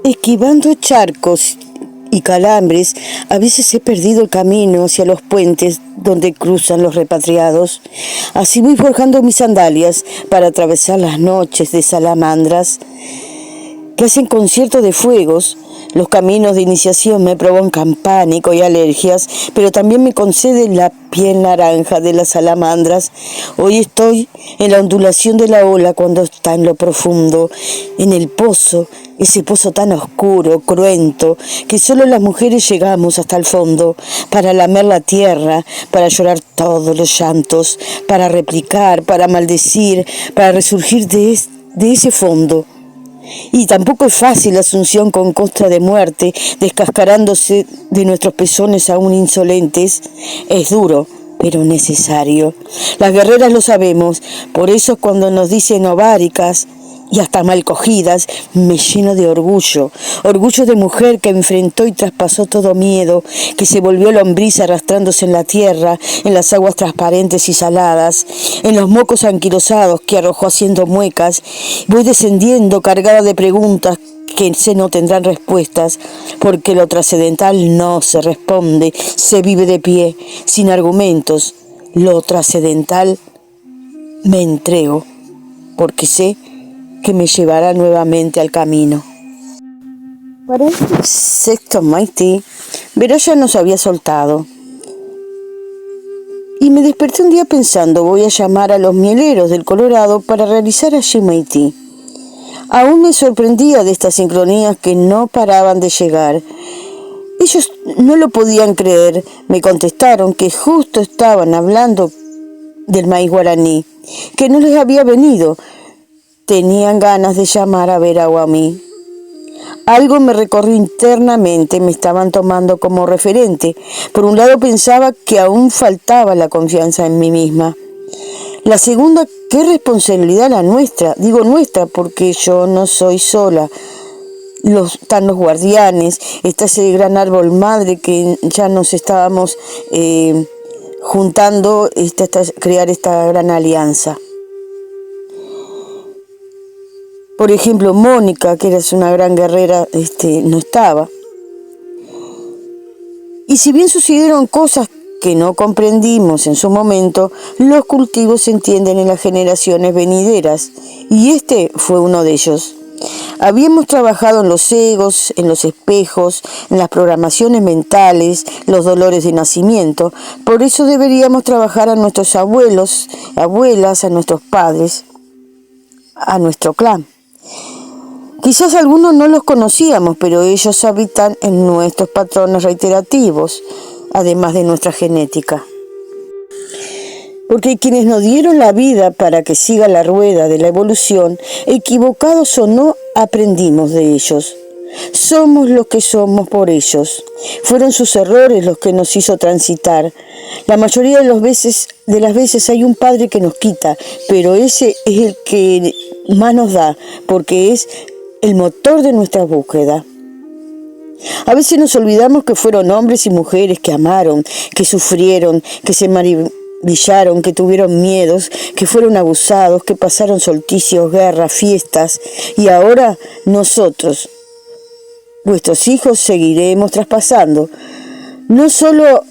Esquivando charcos y calambres, a veces he perdido el camino hacia los puentes donde cruzan los repatriados. Así voy forjando mis sandalias para atravesar las noches de salamandras que hacen conciertos de fuegos. Los caminos de iniciación me provocan pánico y alergias, pero también me conceden la piel naranja de las salamandras. Hoy estoy en la ondulación de la ola cuando está en lo profundo, en el pozo, ese pozo tan oscuro, cruento, que solo las mujeres llegamos hasta el fondo, para lamer la tierra, para llorar todos los llantos, para replicar, para maldecir, para resurgir de ese fondo. Y tampoco es fácil la asunción con costra de muerte, descascarándose de nuestros pezones aún insolentes. Es duro, pero necesario. Las guerreras lo sabemos, por eso cuando nos dicen ováricas y hasta mal cogidas, me lleno de orgullo de mujer que enfrentó y traspasó todo miedo, que se volvió lombriz arrastrándose en la tierra, en las aguas transparentes y saladas, en los mocos anquilosados que arrojó haciendo muecas. Voy descendiendo cargada de preguntas que no tendrán respuestas, porque lo trascendental no se responde, se vive de pie, sin argumentos. Lo trascendental me entrego, porque sé que me llevará nuevamente al camino. Para el sexto Maití, Beroya nos había soltado. Y me desperté un día pensando, voy a llamar a los mieleros del Colorado para realizar allí Maití. Aún me sorprendía de estas sincronías que no paraban de llegar. Ellos no lo podían creer. Me contestaron que justo estaban hablando del maíz guaraní, que no les había venido. Tenían ganas de llamar a Verao a mí. Algo me recorrió internamente, me estaban tomando como referente. Por un lado pensaba que aún faltaba la confianza en mí misma. La segunda, qué responsabilidad la nuestra. Digo nuestra porque yo no soy sola. Están los guardianes, está ese gran árbol madre que ya nos estábamos juntando hasta crear esta gran alianza. Por ejemplo, Mónica, que era una gran guerrera, no estaba. Y si bien sucedieron cosas que no comprendimos en su momento, los cultivos se entienden en las generaciones venideras, y este fue uno de ellos. Habíamos trabajado en los egos, en los espejos, en las programaciones mentales, los dolores de nacimiento. Por eso deberíamos trabajar a nuestros abuelos, abuelas, a nuestros padres, a nuestro clan. Quizás algunos no los conocíamos, pero ellos habitan en nuestros patrones reiterativos, además de nuestra genética. Porque quienes nos dieron la vida para que siga la rueda de la evolución, equivocados o no, aprendimos de ellos. Somos los que somos por ellos. Fueron sus errores los que nos hizo transitar. La mayoría de las veces hay un padre que nos quita, pero ese es el que más nos da, porque es el motor de nuestra búsqueda. A veces nos olvidamos que fueron hombres y mujeres que amaron, que sufrieron, que se maravillaron, que tuvieron miedos, que fueron abusados, que pasaron solsticios, guerras, fiestas, y ahora nosotros, vuestros hijos, seguiremos traspasando, no solo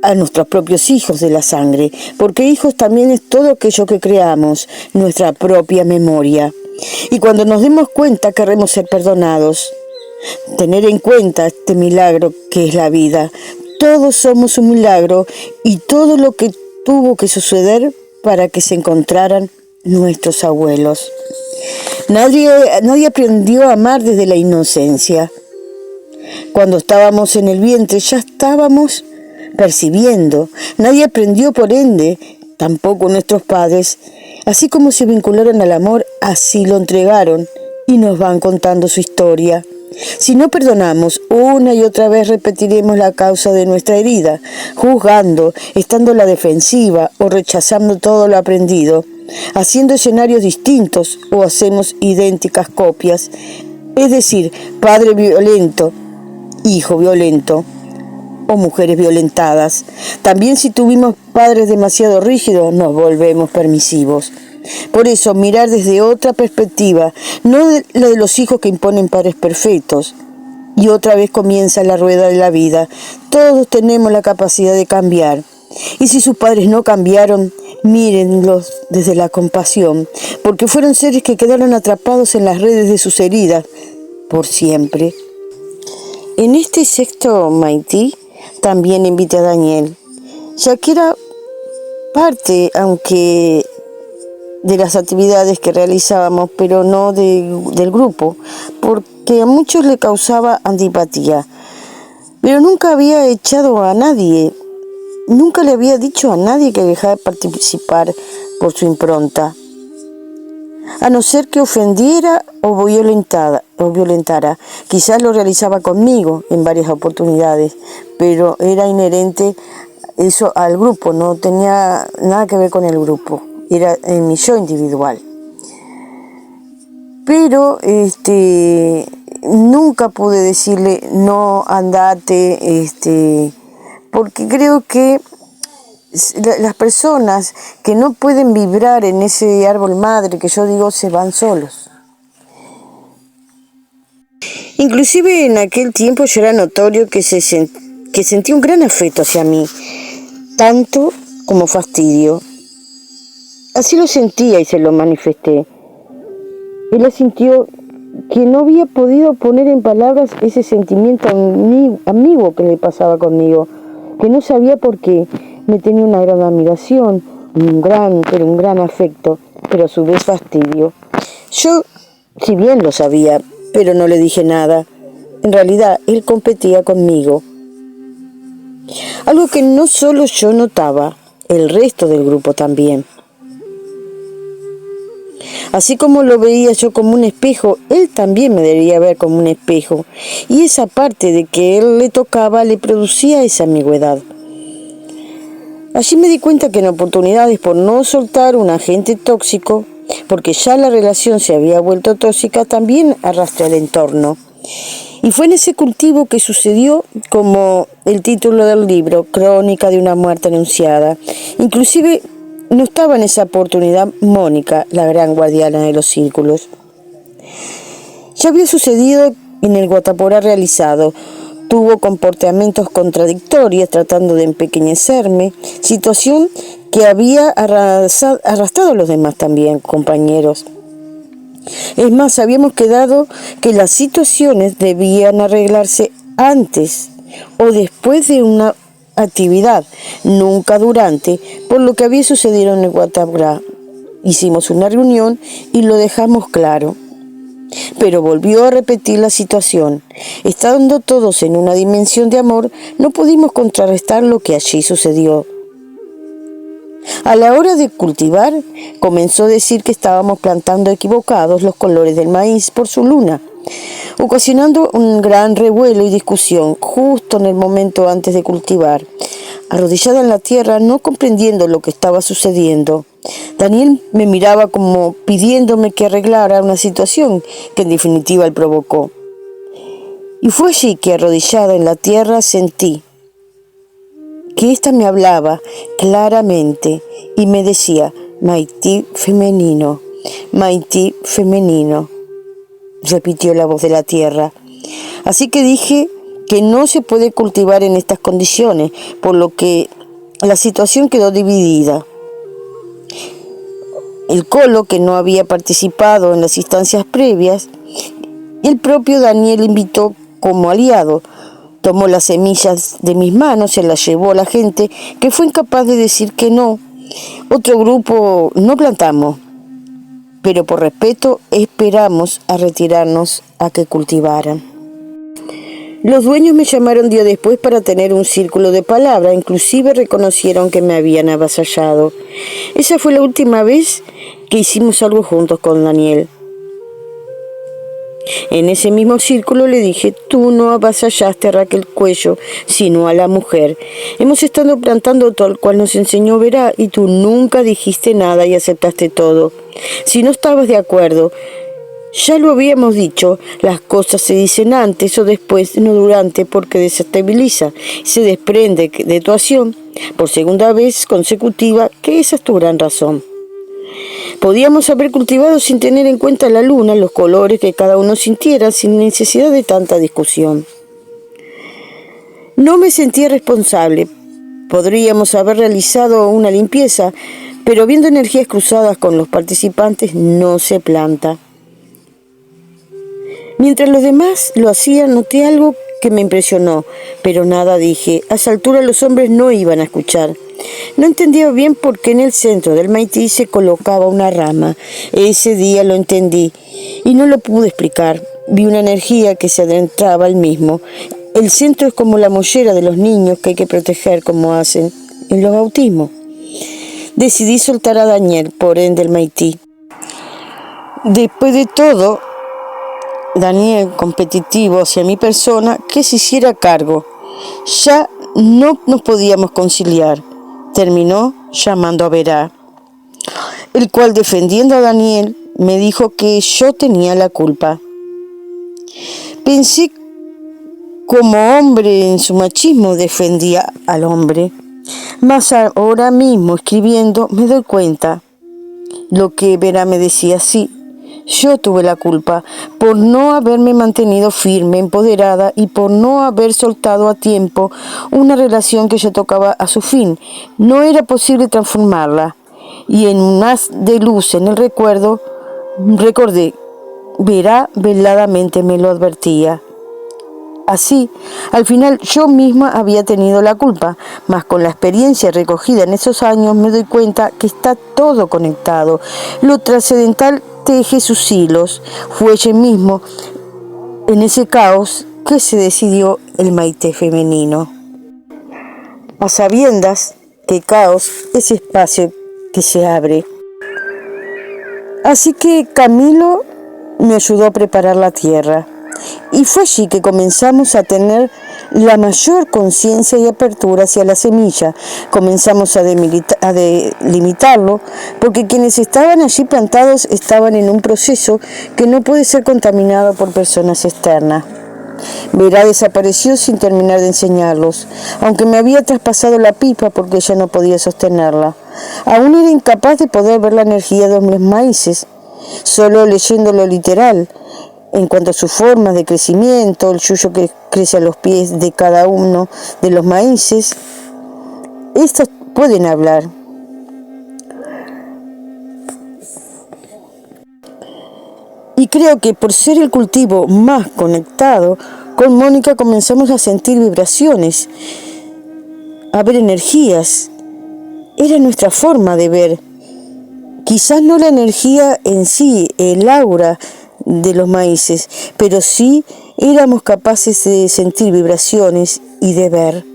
a nuestros propios hijos de la sangre, porque hijos también es todo aquello que creamos, nuestra propia memoria. Y cuando nos demos cuenta querremos ser perdonados, tener en cuenta este milagro que es la vida. Todos somos un milagro y todo lo que tuvo que suceder para que se encontraran nuestros abuelos. Nadie aprendió a amar desde la inocencia. Cuando estábamos en el vientre ya estábamos percibiendo. Nadie aprendió por ende, tampoco nuestros padres. Así como se vincularon al amor, así lo entregaron y nos van contando su historia. Si no perdonamos, una y otra vez repetiremos la causa de nuestra herida, juzgando, estando a la defensiva o rechazando todo lo aprendido, haciendo escenarios distintos o hacemos idénticas copias. Es decir, padre violento, hijo violento o mujeres violentadas. También si tuvimos padres demasiado rígidos, nos volvemos permisivos. Por eso, mirar desde otra perspectiva, no la de los hijos que imponen padres perfectos. Y otra vez comienza la rueda de la vida. Todos tenemos la capacidad de cambiar. Y si sus padres no cambiaron, mírenlos desde la compasión, porque fueron seres que quedaron atrapados en las redes de sus heridas por siempre. En este sexto Maití también invité a Daniel, ya que era parte, aunque de las actividades que realizábamos, pero no del grupo, porque a muchos le causaba antipatía. Pero nunca había echado a nadie, nunca le había dicho a nadie que dejara de participar por su impronta, a no ser que ofendiera o violentara. Quizás lo realizaba conmigo en varias oportunidades, pero era inherente eso al grupo, no tenía nada que ver con el grupo, era en mi yo individual. Pero nunca pude decirle no, andate, porque creo que las personas que no pueden vibrar en ese árbol madre que yo digo se van solos. Inclusive en aquel tiempo yo era notorio que sentía un gran afecto hacia mí, tanto como fastidio. Así lo sentía y se lo manifesté. Él sintió que no había podido poner en palabras ese sentimiento amigo que le pasaba conmigo, que no sabía por qué. Me tenía una gran admiración, un gran afecto, pero a su vez fastidio. Yo, si bien lo sabía, pero no le dije nada. En realidad, él competía conmigo. Algo que no solo yo notaba, el resto del grupo también. Así como lo veía yo como un espejo, él también me debía ver como un espejo. Y esa parte de que él le tocaba le producía esa ambigüedad. Allí me di cuenta que en oportunidades por no soltar un agente tóxico, porque ya la relación se había vuelto tóxica, también arrastré al entorno. Y fue en ese cultivo que sucedió como el título del libro, Crónica de una muerte anunciada. Inclusive no estaba en esa oportunidad Mónica, la gran guardiana de los círculos. Ya había sucedido en el Guataporá realizado. Tuvo comportamientos contradictorios tratando de empequeñecerme, situación que había arrastrado a los demás también, compañeros. Es más, habíamos quedado que las situaciones debían arreglarse antes o después de una actividad, nunca durante, por lo que había sucedido en el Guataporá. Hicimos una reunión y lo dejamos claro. Pero volvió a repetir la situación. Estando todos en una dimensión de amor, no pudimos contrarrestar lo que allí sucedió. A la hora de cultivar, comenzó a decir que estábamos plantando equivocados los colores del maíz por su luna, ocasionando un gran revuelo y discusión justo en el momento antes de cultivar. Arrodillada en la tierra, no comprendiendo lo que estaba sucediendo, Daniel me miraba como pidiéndome que arreglara una situación que en definitiva él provocó. Y fue allí que, arrodillada en la tierra, sentí que ésta me hablaba claramente y me decía: Maití femenino, Maití femenino, repitió la voz de la tierra. Así que dije que no se puede cultivar en estas condiciones, por lo que la situación quedó dividida. El Colo, que no había participado en las instancias previas, el propio Daniel invitó como aliado. Tomó las semillas de mis manos, se las llevó a la gente, que fue incapaz de decir que no. Otro grupo no plantamos, pero por respeto esperamos a retirarnos a que cultivaran. Los dueños me llamaron días después para tener un círculo de palabra, inclusive reconocieron que me habían avasallado. Esa fue la última vez que hicimos algo juntos con Daniel. En ese mismo círculo le dije: tú no avasallaste a Raquel Cuello, sino a la mujer. Hemos estado plantando tal cual nos enseñó Verá, y tú nunca dijiste nada y aceptaste todo. Si no estabas de acuerdo, ya lo habíamos dicho, las cosas se dicen antes o después, no durante, porque desestabiliza, se desprende de tu acción por segunda vez consecutiva, que esa es tu gran razón. Podíamos haber cultivado sin tener en cuenta la luna, los colores que cada uno sintiera, sin necesidad de tanta discusión. No me sentía responsable. Podríamos haber realizado una limpieza, pero viendo energías cruzadas con los participantes no se planta. Mientras los demás lo hacían, noté algo que me impresionó, pero nada dije. A esa altura los hombres no iban a escuchar. No entendía bien por qué en el centro del Maití se colocaba una rama. Ese día lo entendí y no lo pude explicar. Vi una energía que se adentraba al mismo. El centro es como la mollera de los niños que hay que proteger como hacen en los bautismos. Decidí soltar a Daniel, por ende el Maití. Después de todo, Daniel, competitivo hacia mi persona, que se hiciera cargo. Ya no nos podíamos conciliar. Terminó llamando a Verá, el cual, defendiendo a Daniel, me dijo que yo tenía la culpa. Pensé como hombre en su machismo defendía al hombre, mas ahora mismo escribiendo me doy cuenta lo que Verá me decía. Sí, yo tuve la culpa por no haberme mantenido firme, empoderada y por no haber soltado a tiempo una relación que ya tocaba a su fin. No era posible transformarla. Y en un haz de luz en el recuerdo, recordé, Verá veladamente me lo advertía. Así, al final yo misma había tenido la culpa, mas con la experiencia recogida en esos años me doy cuenta que está todo conectado. Lo trascendental teje sus hilos. Fue ella mismo, en ese caos, que se decidió el Maite femenino. A sabiendas que caos es espacio que se abre. Así que Camilo me ayudó a preparar la tierra. Y fue allí que comenzamos a tener la mayor conciencia y apertura hacia la semilla. Comenzamos a delimitarlo, porque quienes estaban allí plantados estaban en un proceso que no puede ser contaminado por personas externas. Verá desapareció sin terminar de enseñarlos, aunque me había traspasado la pipa porque ya no podía sostenerla. Aún era incapaz de poder ver la energía de los maíces, solo leyendo lo literal. En cuanto a sus formas de crecimiento, el yuyo que crece a los pies de cada uno de los maíces, estos pueden hablar. Y creo que por ser el cultivo más conectado, con Mónica comenzamos a sentir vibraciones, a ver energías. Era nuestra forma de ver. Quizás no la energía en sí, el aura de los maíces, pero sí éramos capaces de sentir vibraciones y de ver.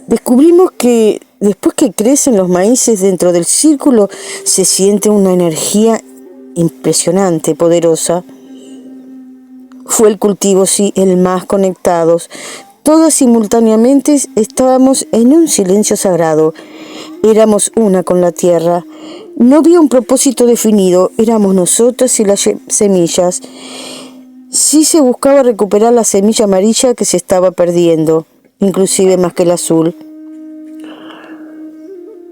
Descubrimos que después que crecen los maíces dentro del círculo se siente una energía impresionante, poderosa. Fue el cultivo, sí, el más conectados. Todos simultáneamente estábamos en un silencio sagrado. Éramos una con la tierra. No había un propósito definido, éramos nosotras y las semillas. Sí se buscaba recuperar la semilla amarilla que se estaba perdiendo, inclusive más que el azul,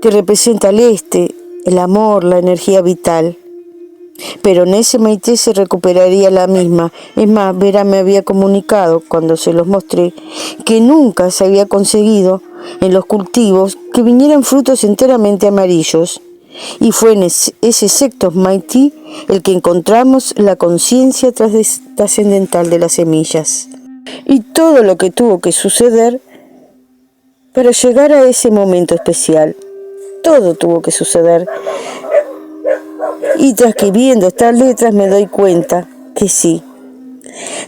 que representa el este, el amor, la energía vital. Pero en ese Maite se recuperaría la misma. Es más, Vera me había comunicado, cuando se los mostré, que nunca se había conseguido en los cultivos que vinieran frutos enteramente amarillos. Y fue en ese sector Maití el que encontramos la conciencia trascendental de las semillas. Y todo lo que tuvo que suceder para llegar a ese momento especial. Todo tuvo que suceder. Y transcribiendo estas letras me doy cuenta que sí.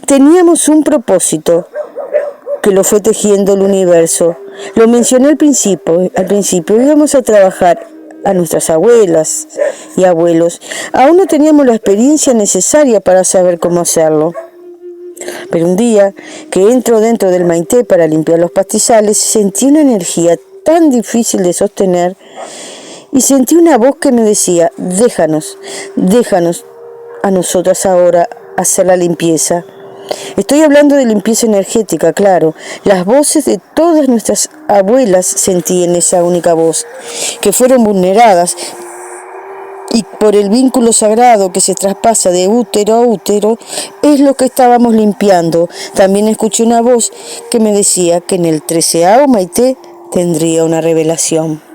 Teníamos un propósito que lo fue tejiendo el universo. Lo mencioné al principio íbamos a trabajar a nuestras abuelas y abuelos. Aún no teníamos la experiencia necesaria para saber cómo hacerlo. Pero un día que entro dentro del Maite para limpiar los pastizales, sentí una energía tan difícil de sostener y sentí una voz que me decía: déjanos a nosotras ahora hacer la limpieza. Estoy hablando de limpieza energética, claro. Las voces de todas nuestras abuelas sentí en esa única voz, que fueron vulneradas y por el vínculo sagrado que se traspasa de útero a útero, es lo que estábamos limpiando. También escuché una voz que me decía que en el 13º Maite tendría una revelación.